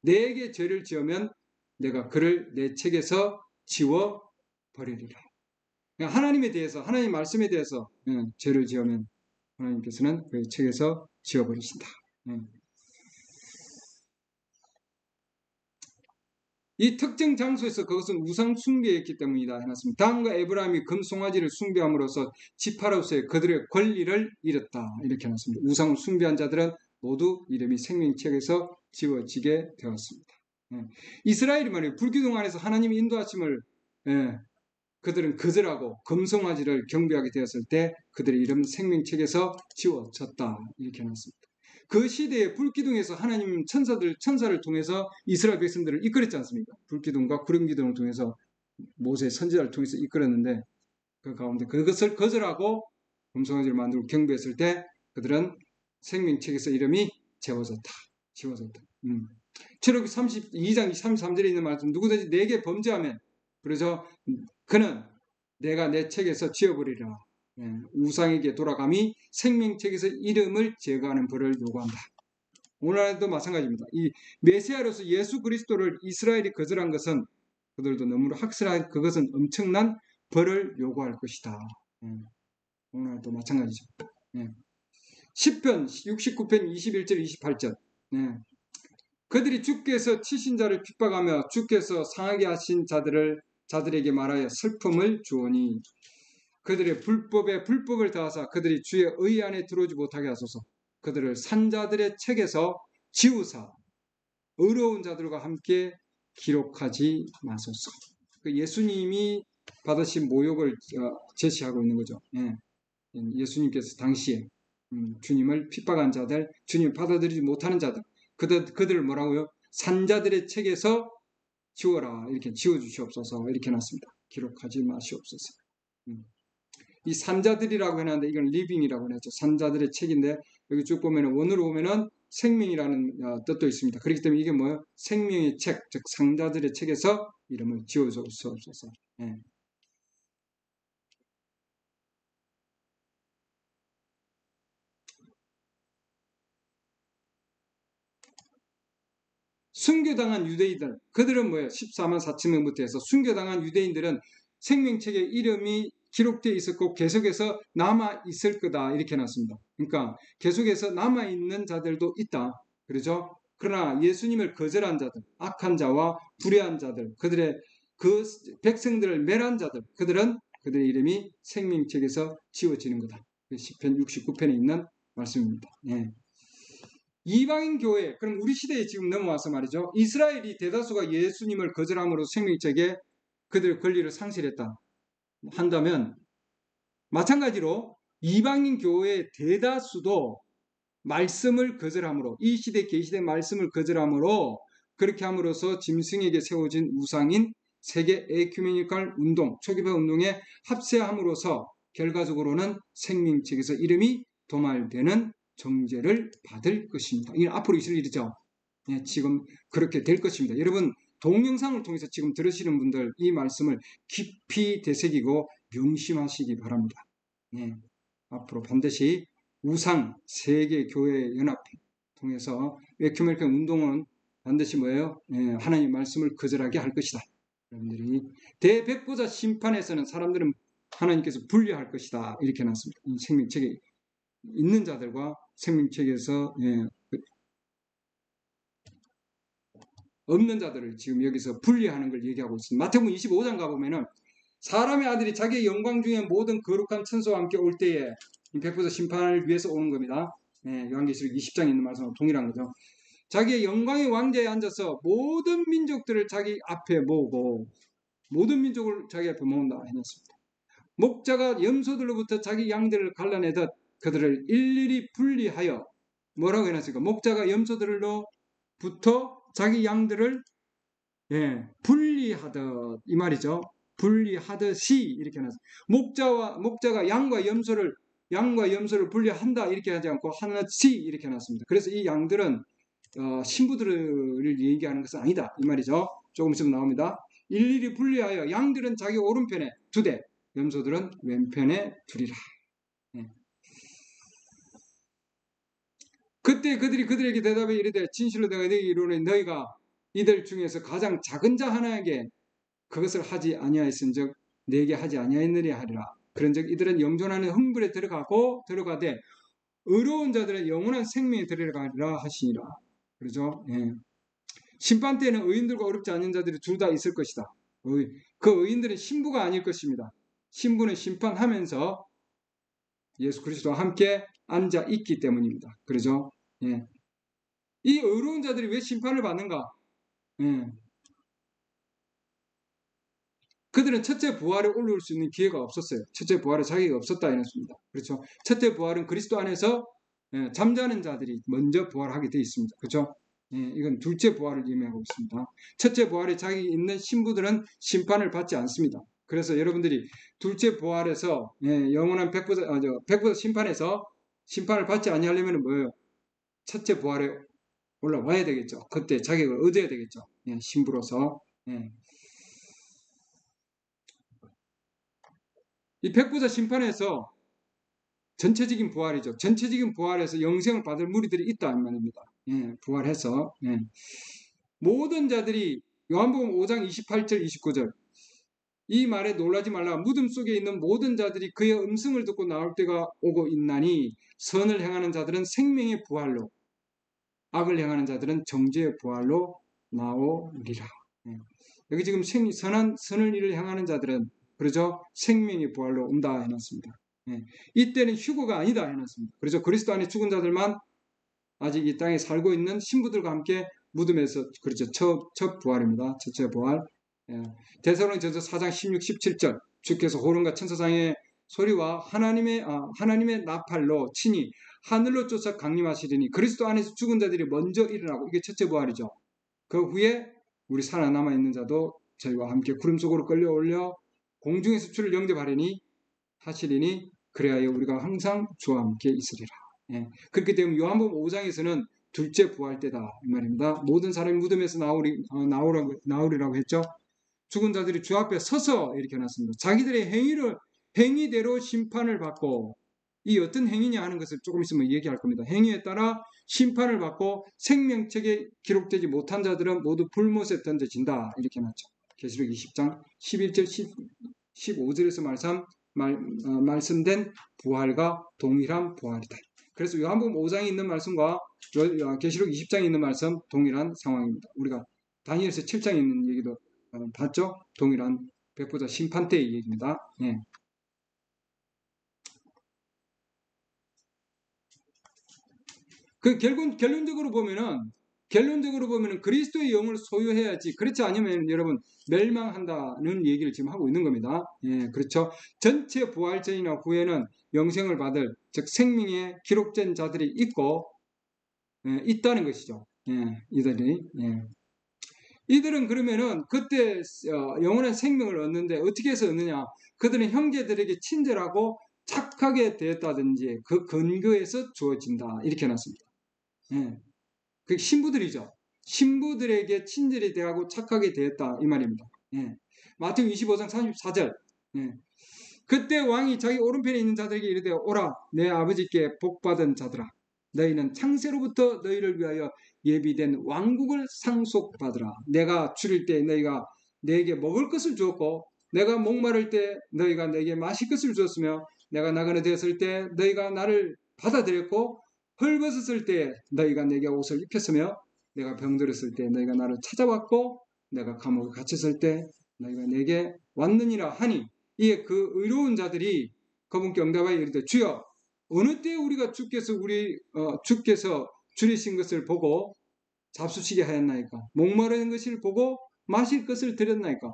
내게 죄를 지으면 내가 그를 내 책에서 지워버리리라. 하나님에 대해서 하나님 말씀에 대해서 죄를 지으면 하나님께서는 그 책에서 지워버리신다. 이 특정 장소에서 그것은 우상 숭배였기 때문이다 해놨습니다. 다음과 에브라임이 금송아지를 숭배함으로써 지파로서의 그들의 권리를 잃었다 이렇게 해놨습니다. 우상을 숭배한 자들은 모두 이름이 생명책에서 지워지게 되었습니다. 이스라엘이 말이에요. 불기둥 안에서 하나님의 인도하심을 그들은 거절하고 금송아지를 경배하게 되었을 때 그들의 이름은 생명책에서 지워졌다 이렇게 해놨습니다. 그 시대에 불기둥에서 하나님 천사를 통해서 이스라엘 백성들을 이끌었지 않습니까? 불기둥과 구름기둥을 통해서 모세 선지자를 통해서 이끌었는데 그 가운데 그것을 거절하고 금송아지를 만들고 경배했을 때 그들은 생명책에서 이름이 지워졌다. 출애굽기 32장 33절에 있는 말씀 누구든지 내게 범죄하면 그래서 그는 내가 내 책에서 지워버리라. 우상에게 돌아감이 생명책에서 이름을 제거하는 벌을 요구한다. 오늘날도 마찬가지입니다. 이 메시아로서 예수 그리스도를 이스라엘이 거절한 것은 그들도 너무나 확실한 그것은 엄청난 벌을 요구할 것이다. 오늘날도 마찬가지죠. 10편 69편 21절 28절 그들이 주께서 치신 자를 핍박하며 주께서 상하게 하신 자들에게 말하여 슬픔을 주오니 그들의 불법에 불법을 더하사 그들이 주의 의 안에 들어오지 못하게 하소서. 그들을 산자들의 책에서 지우사 의로운 자들과 함께 기록하지 마소서. 예수님이 받으신 모욕을 제시하고 있는 거죠. 예수님께서 당시에 주님을 핍박한 자들, 주님을 받아들이지 못하는 자들, 그들을 뭐라고요? 산자들의 책에서 지워라. 이렇게 지워주시옵소서. 이렇게 해놨습니다. 기록하지 마시옵소서. 이 산자들이라고 해놨는데 이건 리빙이라고 해놨죠. 산자들의 책인데 여기 쭉 보면은 원으로 보면은 생명이라는 뜻도 있습니다. 그렇기 때문에 이게 뭐예요? 생명의 책, 즉 산자들의 책에서 이름을 지워주시옵소서. 순교당한 유대인들, 그들은 뭐예요? 14만 4천 명부터 해서 순교당한 유대인들은 생명책에 이름이 기록되어 있었고 계속해서 남아있을 거다 이렇게 해놨습니다. 그러니까 계속해서 남아있는 자들도 있다. 그렇죠? 그러나 예수님을 거절한 자들, 악한 자와 불의한 자들, 그들의 그 백성들을 멸한 자들, 그들의 이름이 생명책에서 지워지는 거다. 10편 69편에 있는 말씀입니다. 이방인 교회, 그럼 우리 시대에 지금 넘어와서 말이죠. 이스라엘이 대다수가 예수님을 거절함으로 생명책에 그들의 권리를 상실했다 한다면 마찬가지로 이방인 교회의 대다수도 말씀을 거절함으로, 이 시대 계시된 말씀을 거절함으로, 그렇게 함으로써 짐승에게 세워진 우상인 세계 에큐메니컬 운동, 초기파 운동에 합세함으로써 결과적으로는 생명책에서 이름이 도말되는 정죄를 받을 것입니다. 이게 앞으로 있을 일이죠. 예, 지금 그렇게 될 것입니다. 여러분, 동영상을 통해서 지금 들으시는 분들 이 말씀을 깊이 되새기고 명심하시기 바랍니다. 예, 앞으로 반드시 우상 세계교회 연합 통해서 에큐메니컬 운동은 반드시 뭐예요? 예, 하나님의 말씀을 거절하게 할 것이다. 여러분들이 대백보자 심판에서는 사람들은 하나님께서 분리할 것이다. 이렇게 놨습니다. 이 생명책에 있는 자들과 생명책에서 없는 자들을 지금 여기서 분리하는 걸 얘기하고 있습니다. 마태복음 25장 가보면은 사람의 아들이 자기의 영광 중에 모든 거룩한 천사와 함께 올 때에 백보자 심판을 위해서 오는 겁니다. 요한계시록 20장에 있는 말씀과 동일한 거죠. 자기의 영광의 왕좌에 앉아서 모든 민족들을 자기 앞에 모으고 모든 민족을 자기 앞에 모은다 해놨습니다. 목자가 염소들로부터 자기 양들을 갈라내듯 그들을 일일이 분리하여 뭐라고 해놨습니까? 목자가 염소들로부터 자기 양들을 분리하듯 이 말이죠. 분리하듯이 이렇게 해놨습니다. 목자가 양과 염소를 분리한다 이렇게 하지 않고 하듯이 이렇게 해놨습니다. 그래서 이 양들은 신부들을 얘기하는 것은 아니다 이 말이죠. 조금 있으면 나옵니다. 일일이 분리하여 양들은 자기 오른편에 2대, 염소들은 왼편에 2이라. 그때 그들이 그들에게 대답해 이르되 진실로 내가 너희에게 이르노니 너희가 이들 중에서 가장 작은 자 하나에게 그것을 하지 아니하였은즉 내게 하지 아니하였느냐 하리라. 그런즉 이들은 영존하는 흥불에 들어가되 의로운 자들은 영원한 생명에 들어가리라 하시니라. 그렇죠? 심판 때는 의인들과 어렵지 않은 자들이 둘 다 있을 것이다. 그 의인들은 신부가 아닐 것입니다. 신부는 심판하면서 예수 그리스도와 함께 앉아 있기 때문입니다. 그렇죠? 이 의로운 자들이 왜 심판을 받는가? 그들은 첫째 부활에 올라올 수 있는 기회가 없었어요. 첫째 부활에 자기가 없었다 이랬습니다. 그렇죠? 첫째 부활은 그리스도 안에서 잠자는 자들이 먼저 부활하게 되어 있습니다. 그렇죠? 이건 둘째 부활을 의미하고 있습니다. 첫째 부활에 자기 있는 신부들은 심판을 받지 않습니다. 그래서 여러분들이 둘째 부활에서 영원한 백보자 심판에서 심판을 받지 아니하려면 뭐예요? 첫째 부활에 올라와야 되겠죠. 그때 자격을 얻어야 되겠죠. 신부로서. 이 백보자 심판에서 전체적인 부활이죠. 전체적인 부활에서 영생을 받을 무리들이 있다는 말입니다. 부활해서 모든 자들이 요한복음 5장 28절 29절 이 말에 놀라지 말라. 무덤 속에 있는 모든 자들이 그의 음성을 듣고 나올 때가 오고 있나니 선을 행하는 자들은 생명의 부활로 악을 행하는 자들은 정죄의 부활로 나오리라. 여기 지금 선을 일을 행하는 자들은 그러죠? 생명의 부활로 온다 해놨습니다. 이때는 휴거가 아니다 해놨습니다. 그래서 그리스도 안에 죽은 자들만 아직 이 땅에 살고 있는 신부들과 함께 무덤에서 그렇죠. 첫 부활입니다. 첫째 부활. 데살로니가전서 4장 16, 17절 주께서 호령과 천사장의 소리와 하나님의 나팔로 친히 하늘로 쫓아 강림하시리니 그리스도 안에서 죽은 자들이 먼저 일어나고 이게 첫째 부활이죠. 그 후에 우리 살아남아 있는 자도 저희와 함께 구름 속으로 끌려올려 공중에서 주를 영접하리니 하시리니 그래야 우리가 항상 주와 함께 있으리라. 그렇기 때문에 요한복음 5장에서는 둘째 부활 때다 이 말입니다. 모든 사람이 무덤에서 나오리라고 했죠. 죽은 자들이 주 앞에 서서 이렇게 해놨습니다. 자기들의 행위대로 심판을 받고 이 어떤 행위냐 하는 것을 조금 있으면 얘기할 겁니다. 행위에 따라 심판을 받고 생명책에 기록되지 못한 자들은 모두 불못에 던져진다 이렇게 해놨죠. 계시록 20장 11절 15절에서 말씀된 부활과 동일한 부활이다. 그래서 요한복음 5장에 있는 말씀과 계시록 20장에 있는 말씀 동일한 상황입니다. 우리가 다니엘서 7장에 있는 얘기도 봤죠? 동일한 백보자 심판 때의 얘기입니다. 그 결론적으로 보면은 결론적으로 보면 그리스도의 영을 소유해야지, 그렇지 않으면 여러분 멸망한다는 얘기를 지금 하고 있는 겁니다. 예, 그렇죠. 전체 부활 전이나 후에는 영생을 받을, 즉 생명에 기록된 자들이 있고, 예, 있다는 것이죠. 예, 이들이. 예. 이들은 그러면은 그때 영원한 생명을 얻는데 어떻게 해서 얻느냐? 그들은 형제들에게 친절하고 착하게 되었다든지 그 근거에서 주어진다, 이렇게 해놨습니다. 예. 그 신부들이죠. 신부들에게 친절히 대하고 착하게 되었다, 이 말입니다. 예. 마태복음 25장 34절. 예. 그때 왕이 자기 오른편에 있는 자들에게 이르되 오라 내 아버지께 복받은 자들아 너희는 창세로부터 너희를 위하여 예비된 왕국을 상속받으라. 내가 줄일 때 너희가 내게 먹을 것을 주었고 내가 목마를 때 너희가 내게 마실 것을 주었으며 내가 나그네 되었을 때 너희가 나를 받아들였고 헐벗었을 때 너희가 내게 옷을 입혔으며 내가 병들었을 때 너희가 나를 찾아왔고 내가 감옥에 갇혔을 때 너희가 내게 왔느니라 하니, 이에 그 의로운 자들이 그분께 응답하여 이르되 주여 어느 때 우리가 주께서 줄이신 것을 보고 잡수시게 하였나이까? 목마른 것을 보고 마실 것을 드렸나이까?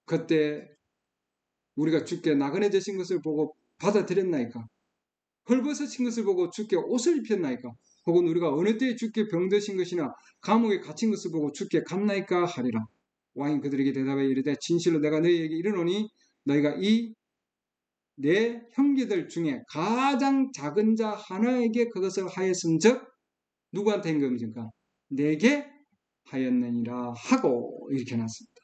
그때 우리가 주께 나그네 되신 것을 보고 받아들였나이까? 헐벗으신 것을 보고 주께 옷을 입혔나이까? 혹은 우리가 어느 때 주께 병드신 것이나 감옥에 갇힌 것을 보고 주께 갔나이까 하리라. 왕이 그들에게 대답하여 이르되 진실로 내가 너희에게 이르노니 너희가 이 내 형제들 중에 가장 작은 자 하나에게 그것을 하였은즉 누구한테 한 겁니까? 내게 하였느니라 하고 이렇게 놨습니다.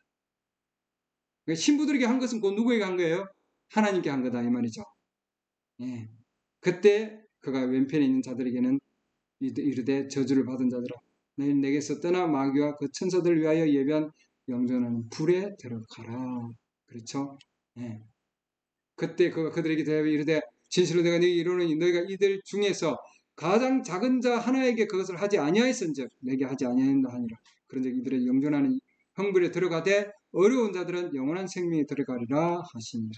그러니까 신부들에게 한 것은 곧 누구에게 한 거예요? 하나님께 한 거다, 이 말이죠. 예. 그때 그가 왼편에 있는 자들에게는 이르되 저주를 받은 자들아 너희는 내게서 떠나 마귀와 그 천사들을 위하여 예비한 영존하는 불에 들어가라. 그렇죠? 예. 그때 그가 그들에게 대하여 이르되 진실로 내가 너희에게 이르노니 너희가 이들 중에서 가장 작은 자 하나에게 그것을 하지 아니하였은즉 내게 하지 아니하였다 하니라. 그런즉 이들의 영존하는 형벌에 들어가되 어려운 자들은 영원한 생명에 들어가리라 하시니라.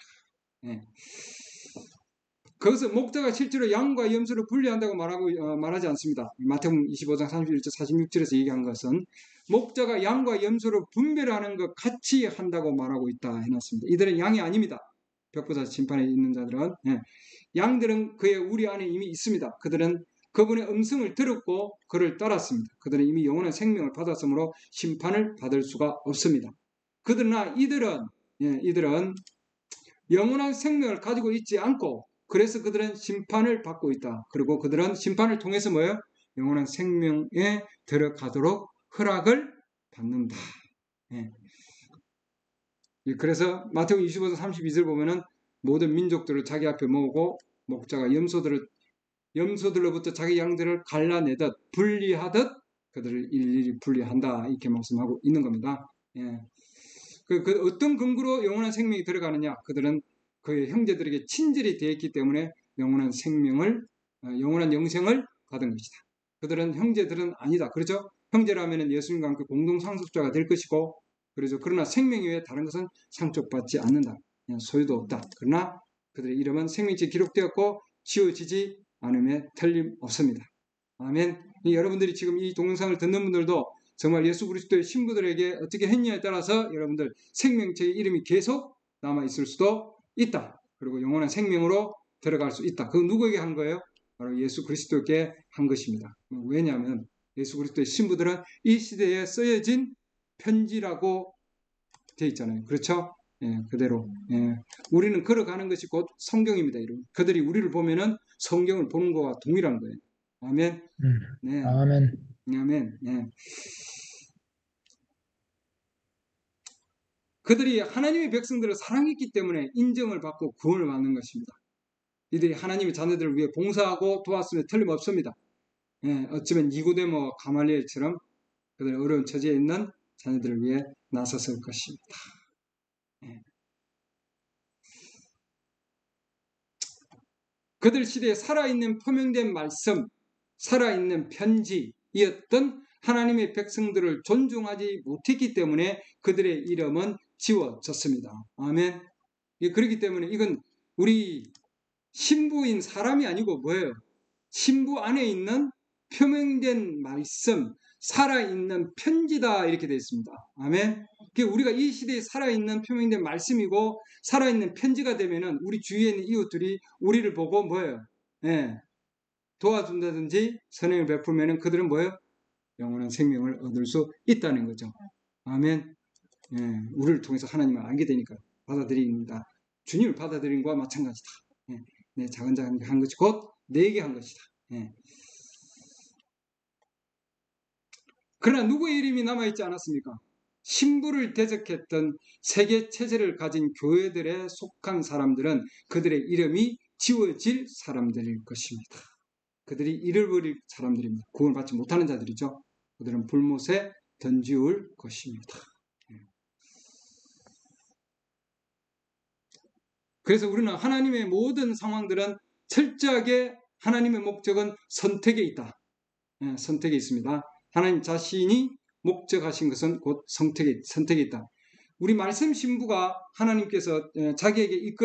예. 그것은 목자가 실제로 양과 염소를 분리한다고 말하지 않습니다. 마태복음 25장 31절 46절에서 얘기한 것은 목자가 양과 염소를 분별하는 것 같이 한다고 말하고 있다 해놨습니다. 이들은 양이 아닙니다. 벽보다 심판에 있는 자들은. 예. 양들은 그의 우리 안에 이미 있습니다. 그들은 그분의 음성을 들었고 그를 따랐습니다. 그들은 이미 영원한 생명을 받았으므로 심판을 받을 수가 없습니다. 그러나 이들은 영원한 생명을 가지고 있지 않고 그래서 그들은 심판을 받고 있다. 그리고 그들은 심판을 통해서 뭐예요? 영원한 생명에 들어가도록 허락을 받는다. 예. 그래서 마태복음 25장 32절 보면은 모든 민족들을 자기 앞에 모으고 목자가 염소들로부터 자기 양들을 갈라내듯 분리하듯 그들을 일일이 분리한다, 이렇게 말씀하고 있는 겁니다. 예. 그 어떤 근거로 영원한 생명이 들어가느냐? 그들은 그의 형제들에게 친절히 되었기 때문에 영원한 영생을 받은 것이다. 그들은 형제들은 아니다. 그렇죠? 형제라면 예수님과 함께 공동 상속자가 될 것이고, 그래서 그러나 생명 외에 다른 것은 상속받지 않는다. 소유도 없다. 그러나 그들의 이름은 생명지에 기록되었고 지워지지 않음에 틀림없습니다. 아멘. 여러분들이 지금 이 동영상을 듣는 분들도 정말 예수 그리스도의 신부들에게 어떻게 했냐에 따라서 여러분들 생명체의 이름이 계속 남아있을 수도 있다. 그리고 영원한 생명으로 들어갈 수 있다. 그건 누구에게 한 거예요? 바로 예수 그리스도께 한 것입니다. 왜냐하면 예수 그리스도의 신부들은 이 시대에 쓰여진 편지라고 되어 있잖아요. 그렇죠? 예, 그대로. 예. 우리는 걸어가는 것이 곧 성경입니다. 그들이 우리를 보면은 성경을 보는 것과 동일한 거예요. 아멘. 네. 아멘. 아멘. 네. 그들이 하나님의 백성들을 사랑했기 때문에 인정을 받고 구원을 받는 것입니다. 이들이 하나님의 자녀들을 위해 봉사하고 도왔으면 틀림없습니다. 예, 어쩌면 니고데모 가말리엘처럼 그들의 어려운 처지에 있는 자녀들을 위해 나섰을 것입니다. 예. 그들 시대에 살아있는 표명된 말씀, 살아있는 편지이었던 하나님의 백성들을 존중하지 못했기 때문에 그들의 이름은 지워졌습니다. 아멘. 그렇기 때문에 이건 우리 신부인 사람이 아니고 뭐예요? 신부 안에 있는 표명된 말씀, 살아있는 편지다 이렇게 되어 있습니다. 아멘. 우리가 이 시대에 살아있는 표명된 말씀이고 살아있는 편지가 되면은 우리 주위에 있는 이웃들이 우리를 보고 뭐예요? 예, 도와준다든지 선행을 베풀면은 그들은 뭐예요? 영원한 생명을 얻을 수 있다는 거죠. 아멘. 예, 우리를 통해서 하나님을 알게 되니까 받아들입니다. 주님을 받아들인 것과 마찬가지다. 예, 내 작은 작은 한 것이 곧 내게 한 것이다. 예. 그러나 누구의 이름이 남아있지 않았습니까? 신부를 대적했던 세계 체제를 가진 교회들에 속한 사람들은 그들의 이름이 지워질 사람들일 것입니다. 그들이 잃어버릴 사람들입니다. 구원을 받지 못하는 자들이죠. 그들은 불못에 던지울 것입니다. 그래서 우리는 하나님의 모든 상황들은 철저하게 하나님의 목적은 선택에 있다. 선택에 있습니다. 하나님 자신이 목적하신 것은 곧 선택에 있다. 우리 말씀 신부가 하나님께서 자기에게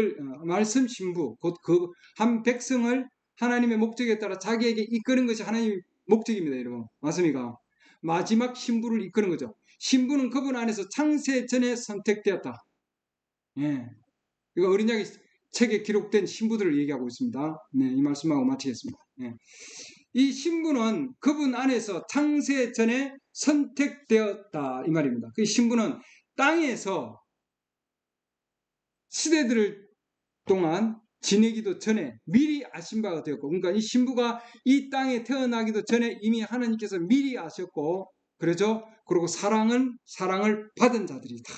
말씀 신부, 곧 그 한 백성을 하나님의 목적에 따라 자기에게 이끄는 것이 하나님의 목적입니다, 여러분. 맞습니까? 마지막 신부를 이끄는 거죠. 신부는 그분 안에서 창세 전에 선택되었다. 예. 이거 어린 양의 책에 기록된 신부들을 얘기하고 있습니다. 네, 이 말씀하고 마치겠습니다. 예. 이 신부는 그분 안에서 창세 전에 선택되었다 이 말입니다. 그 신부는 땅에서 시대들 동안 지내기도 전에 미리 아신 바가 되었고, 그러니까 이 신부가 이 땅에 태어나기도 전에 이미 하나님께서 미리 아셨고, 그러죠. 그리고 사랑을 받은 자들이다.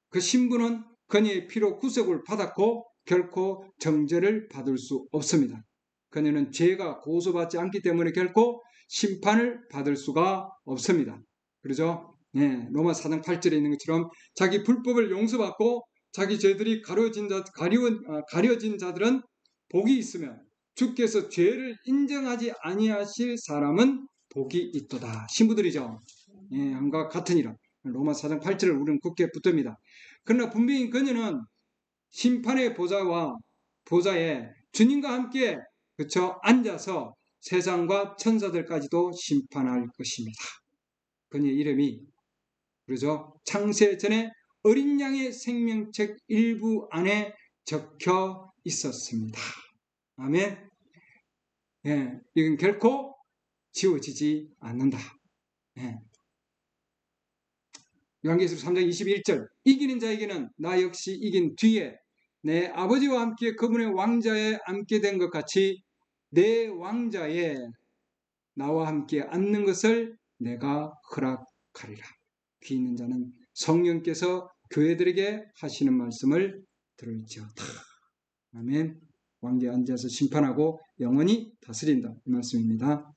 그 신부는 그녀의 피로 구속을 받았고 결코 정죄를 받을 수 없습니다. 그녀는 죄가 고소받지 않기 때문에 결코 심판을 받을 수가 없습니다. 그러죠? 네, 로마 4장 8절에 있는 것처럼 자기 불법을 용서받고 자기 죄들이 가려진 자들은 복이 있으며 주께서 죄를 인정하지 아니하실 사람은 복이 있도다. 신부들이죠. 예, 함과 같은 이라. 로마 4장 8절을 우리는 굳게 붙듭니다. 그러나 분명히 그녀는 심판의 보좌에 주님과 함께 그쵸 앉아서 세상과 천사들까지도 심판할 것입니다. 그녀의 이름이 그러죠. 창세 전에 어린 양의 생명책 일부 안에 적혀 있었습니다. 아멘. 예, 이건 결코 지워지지 않는다. 예. 요한계시록 3장 21절 이기는 자에게는 나 역시 이긴 뒤에 내 아버지와 함께 그분의 왕자에 앉게 된 것 같이 내 왕자에 나와 함께 앉는 것을 내가 허락하리라. 귀 있는 자는 성령께서 교회들에게 하시는 말씀을 들을지어다. 아멘. 왕좌에 앉아서 심판하고 영원히 다스린다. 이 말씀입니다.